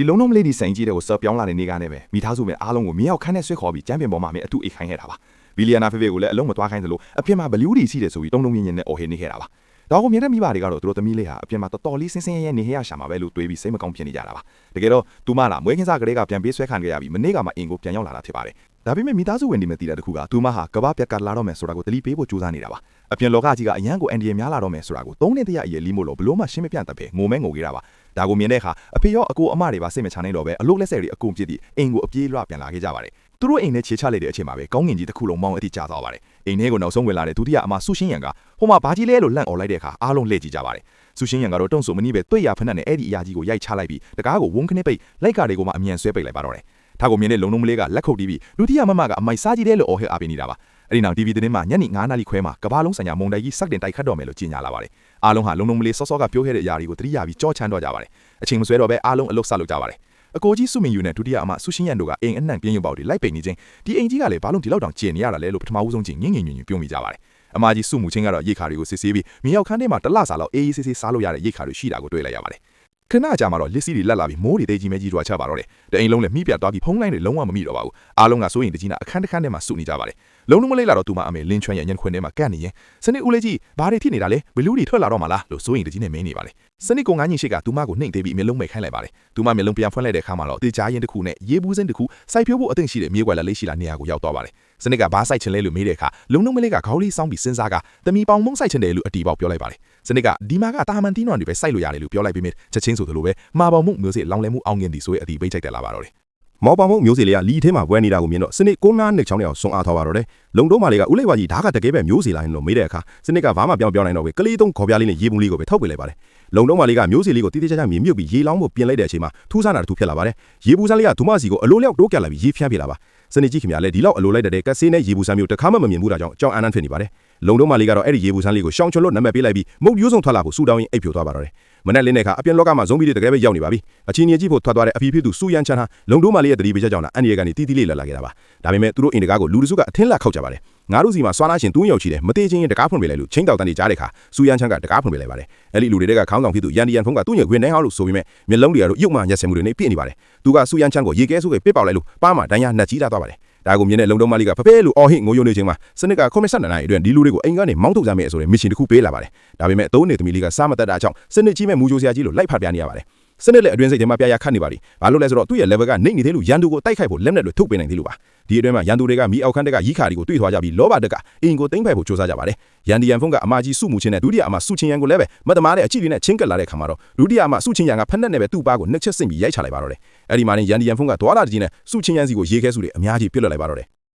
ဒီလုံးလုံးမလေးဒီစိန်ကြီးတဲ့ကိုစော်ပြောင်းလာတဲ့နေကနဲ့ပဲမိသားစုပဲအားလုံးကိုမြေအောင်ခန်းနဲ့ဆွဲခေါ်ပြီးကျမ်းပင်ပေါ်မှာပဲအတူအိတ်ခိုင်းခဲ့တာပါဘီလီယံနာဖေဖေကိုလည်းအလုံးမသွားခိုင်းသလိုအပြင်မှာဘလူးဒီစီတယ်ဆိုပြီးတုံးတုံးရင်းရင်းနဲ့အော်ဟစ်နေခဲ့တာပါဒါကိုမြင်တဲ့မိဘတွေကတော့သူတို့သမီးလေးဟာအပြင်မှာတော်တော်လေးစင်းစင်းရဲရဲနေဟရရှာမှာပဲလို့တွေးပြီးစိတ်မကောင်းဖြစ်နေကြတာပါတကယ်တော့သူမလားမွေးခင်းစားကလေးကပြန်ပေးဆွဲခံခဲ့ရပြီးမနေ့ကမှအင်ကိုပြန်ရောက်လာတာဖြစ်ပါတယ်ဒါပေမဲ့မိသားစုဝင်ဒီမသိတဲ့တခုကသူမဟာကဘာပြက်ကလာတော့မယ်ဆိုတာကိုတတိပေးဖို့ကြိုးစားနေတာပါအပြင်လောကကြီးကအရန်ကိုအန်ဒီယများလာတော့မယ်ဆိုတာကို3နှစ်တရအရေးလီးမို့လို့ဘလို့မှရှင်းမပြတ်တတ်ပဲငိုမဲငိုခဲ့တာပါဒါကိုမြင်တဲ့အခါအဖေရောအကိုအမတွေပါစိတ်မချနိုင်တော့ပဲအလုတ်လက်ဆက်တွေအကုန်ပြစ်ပြီးအင်ကိုအပြေးလွှပြန်လာခဲ့ကြပါတယ်သူတို့အိမ်နဲ့ခြေချလိုက်တဲ့အချိန်မှာပဲကောင်းငင်ကြီးတစ်ခုလုံးမောင်းအတိကျသွားပါတယ်အိမ်ထဲကိုနောက်ဆုံးဝင်လာတဲ့ဒုတိယအမဆုရှင်းရန်ကဟိုမှာဘာကြီးလဲလို့လန့်អော်လိုက်တဲ့အခါအားလုံးလှည့်ကြည့်ကြပါတယ်ဆုရှင်းရန်ကတော့တုံ့ဆိုမနီးပဲတွေ့ရဖက်နဲ့အဲ့ဒီအရာကြီးကိုရိုက်ချလိုက်ပြီးတကားကိုဝုန်းခနစ်ပိတ်လိုက်ကာတွေကိုမှအမြန်ဆွဲပိတ်လိုက်ပါတော့တယ်ဒါကိုမြင်တဲ့လုံလုံးမလေးကလက်ခုပ်တီးပြီးဒုတိယမမကအမိုက်စားကြီးတယ်လို့အော်ဟစ်အားပေးနေတာပါအဲ့ဒီနောက် TV သတင်းမှာညနေ9:00နာရီခွဲမှာကဘာလုံးဆိုင်ရာမုံတိုက်ကြီးစက်တင်တိုက်ခတ်တော့မယ်လို့ကြေညာလာပါတယ်အားလုံးဟာလုံလုံးမလေးစောစောကပြောခဲ့တဲ့အရာတွေကိုသတိရပြီးကြောချမ်းတော့ကြပါတယ်အချိန်မဆွဲတော့ပဲအားလုံးအလုတ်ဆလုပ်ကြပါတယ်အကိုကြီးစုမင်ယူနဲ့ဒုတိယအမဆုရှင်းရန်တို့ကအိမ်အနှံ့ပြင်းရုပ်ပေါက်တွေလိုက်ပိတ်နေခြင်းဒီအိမ်ကြီးကလည်းဘာလို့ဒီလောက်တောင်ကျင်နေရတာလဲလို့ပထမဦးဆုံးချင်းငင်းငင်းညွညွပြုံးမိကြပါတယ်အမကြီးစုမှုချင်းကတော့ရိတ်ခါတွေကိုစစ်ဆေးပြီးမြေရောက်ခန်းထဲမှာတလစာလောက်အေးအေးဆေးဆေးစားလို့ရတဲ့ရိတ်ခါတွေရှိတာကိုတွေ့လိုက်ရပါတယ်ခဏကြာမှတော့လစ်စီတွေလက်လာပြီးမိုးတွေတိတ်ကြီးမဲကြီးတို့ချပါတော့တယ်တအိမ်လုံးလည်းမိပြတ်သွားပြီးဖုံးလိုင်းတွေလုံးဝမမိတော့ပါဘူးအားလုံးကစိုးရင်တကြီးနာအခန်းတစ်ခန်းထဲမှာစုနေကြပါတယ်လုံးလုံးမလေးလာတော့သူမအမေလင်းချွမ်းရဲ့ညံခွင်ထဲမှာကန့်နေရင်စနစ်ဦးလေးကြီးဘာတွေဖြစ်နေတာလဲဘလူးတွေထွက်လာတော့မှလားလို့စိုးရင်တကြီးနဲ့မင်းနေပါလေစနစ်ကိုငါးညင်ရှိကသူမကိုနှိမ့်သေးပြီးမျက်လုံးမိတ်ခိုင်းလိုက်ပါတယ်သူမမျက်လုံးပြန်ဖွင့်လိုက်တဲ့အခါမှာတော့တေချာရင်တစ်ခုနဲ့ရေးဘူးစင်းတစ်ခုစိုက်ဖြိုးဖို့အသင့်ရှိတဲ့မြေကွက်လက်လေးရှိလာနေရာကိုရောက်သွားပါတယ်စနစ်ကဘာစိုက်ချင်လဲလို့မေးတဲ့အခါလုံးလုံးမလေးကခေါင်းလေးစောင်းပြီးစဉ်းစားကသမီးပေါင်မုံစိုက်ချင်တယ်လို့အတီးပေါက်ပြောလိုက်ပါတယ်စနစ်ကဒီမှာကတာမန်တီးနွန်တွေပဲစိုက်လို့ရတယ်လို့ပြောလိုက်ပြီးမြချက်ချင်းဆိုသလိုပဲမာပေါင်မှုမျိုးစေ့လောင်လည်မှုအောင်မြင်သည်ဆိုတဲ့အတီးပိတ်ချိုက်တက်လာပါတော့တယ်မော်ပေါင်မှုမျိုးစေ့လေးကလီထဲမှာပွဲနေတာကိုမြင်တော့စနစ်ကိုနားနှစ်ချောင်းနဲ့အောင်ဆွန်အားထားပါတော့တယ်လုံတုံးမာလေးကဦးလေးဝါကြီးဓာတ်ကတကယ်ပဲမျိုးစေ့လာရင်လို့မေးတဲ့အခါစနစ်ကဘာမှပြောင်းနိုင်တော့ပဲကလေးသုံးခေါ်ပြားလေးနဲ့ရေပုံလေးကိုပဲထုတ်ပေးလိုက်ပါတယ်လုံတုံးမာလေးကမျိုးစေ့လေးကိုတိတိကျကျမြင်မြုပ်ပြီးရေလောင်းဖို့ပြင်လိုက်တဲ့အချိန်မှာထူးဆန်းတာတစ်ခုဖြစ်လာပါတယ်ရေပူစမ်းလေးကဒုမစီကိုအလိုလျောက်တိုးကပ်လာပြီးရေဖျန်းပြလာပါစနစ်ကြီးခင်ဗျာလည်းဒီလောက်အလိုလိုက်တဲ့ကက်ဆေးနဲ့ရေပူစမ်းမျိုးတစ်ခါမှမမြင်ဘူးတာကြောင့်ကြောင်အန်းအန်းဖြစ်နေပါတယ်လုံတုံးမာလေးကတော့အဲ့ဒီရေပူစမ်းလေးကိုရှောင်းချွန်လို့နာမည်ပေးလိုက်ပြီးမုတ်ရိုးစုံထွက်လာဖို့စူတောင်းရင်အိပ်ဖြိုသွားပါတော့တယ်မနက်လင်းတဲ့အခါအပြင်လောကမှာဇုံဘီတွေတကယ်ပဲရောက်နေပါပြီအချင်းကြီးဖို့ထွက်သွားတဲ့အဖီဖြစ်သူစူရန်ချန်ဟာလုံတုံးမာလေးရဲ့တတိပေးချက်ကြောင့်လားအန်ဒီရကနေတီးတီးလေးလာလာခဲ့တာပါဒါပေမဲ့သူတို့အင်တကားကိုလူတစုကအထင်းလက်ခောက်ကြပါတယ်ငါတို့စီမှာစွာနာရှင်3ယောက်ရှိတယ်မသေးချင်းရင်တကားဖွင့်ပေးလိုက်လို့ချင်းတောက်တန်းတွေကြားတဲ့အခါစူရန်ချန်ကတကားဖွင့်ပေးလိုက်ပါတယ်အဲ့ဒီလူတွေကခေါင်းဆောင်ဖြစ်သူရန်ဒီယန်ဖုန်းကသူ့ရဲ့ဝင်နှဲဟောက်လို့ဆိုပြီးမဲ့မျက်လုံးတွေကတော့ရုပ်မှညက်ဆင်မှုတွေနဲ့ပြည့်နေပါတယ်သူကစူရန်ချန်ကိုရေကဲဆိုးပဲပစ်ပေါက်လိုက်လို့ပါးမှာဒဏ်ရာနှက်ကြီးသွားပါတယ်ဒါကိုမြင်တဲ့လုံတုံးမလေးကဖဖဲလို့အော်ဟစ်ငိုယိုနေချင်းမှာစနစ်ကကွန်မစ်ဆက်နိုင်အတွင်းဒီလူတွေကိုအိမ်ကနေမောင်းထုတ်ကြမယ်ဆိုတဲ့မစ်ရှင်တစ်ခုပေးလာပါတယ်ဒါပေမဲ့သုံးနေသမီးလေးကစားမတက်တာကြောင့်စနစ်ကြီးမဲ့မူဂျိုဆရာကြီးလို့လိုက်ဖတ်ပြနေရပါတယ်စနစ်လည်းအတွင်းစိတ်ထဲမှာပြရခတ်နေပါလိဘာလို့လဲဆိုတော့သူ့ရဲ့ level ကနေနေသေးလို့ရန်သူကိုတိုက်ခိုက်ဖို့လက်နက်တွေထုတ်ပေးနိုင်သေးလို့ပါဒီအတွင်းမှာရန်သူတွေကမီအောက်ခန်းတက်ကရီးခါတွေကိုတွေ့ထွားကြပြီးလောဘတက်ကအင်ကိုသိမ့်ဖိုက်ဖို့စူးစမ်းကြပါတယ်ရန်ဒီယန်ဖုန်းကအမကြီးစုမှုချင်းနဲ့ဒုတိယအမစုချင်းရန်ကိုလည်းပဲမတ်သမားတဲ့အကြည့်တွေနဲ့ချင်းကပ်လာတဲ့ခါမှာတော့ဒုတိယအမစုချင်းရန်ကဖက်နဲ့ပဲသူ့ပါကိုနှစ်ချက်ဆင့်ပြီးရိုက်ချလိုက်ပါတော့တယ်အဲ့ဒီမှာနေရန်ဒီယန်ဖုန်းကသွားလာတကြီးနဲ့စုချင်းရန်စီကိုရေခဲစုတွေအများကြီးပြစ်လွတ်လိုက်ပါတော့တယ်